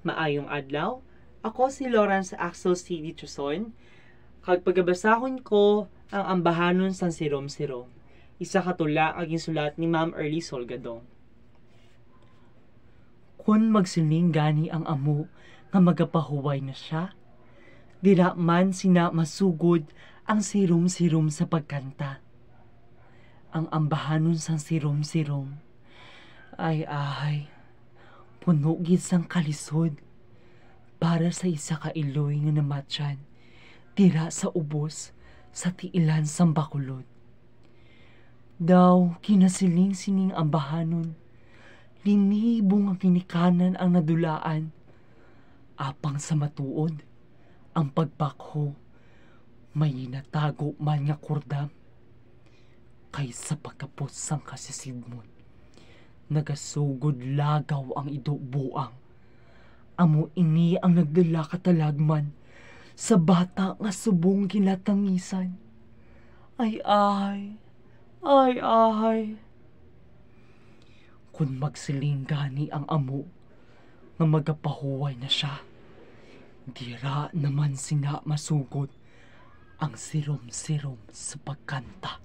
Maayong adlaw. Ako si Lawrence Axel C. Dichoson. Kag pagabasahon ko ang ambahanon sang sirom-sirom. Isa katula ang sulat ni Ma'am Early Solgadong. Kun magsiling gani ang amo nga magapahuway na siya, dira man sina masugod ang sirom-sirom sa pagkanta. Ang ambahanon sang sirom-sirom ay puno gid sang kalisod para sa isa ka iloy nga namatyan tira sa ubos sa tiilan sang bakulod. Daw kinasiling sining ambahanon, linibo nga kinikanan ang nadulaan, apang sa matuod ang pagpakho may natago man nga kurdam kaysa pagkapos sang kasisidmon. Nagasugod lagaw ang idubuang. Amo ini ang nagdala katalagman sa bata nga subong kinatangisan. Ay. Kung magsiling gani ang amo nga magapahuway na siya, dira naman sina masugod ang sirom-sirom sa pagkanta.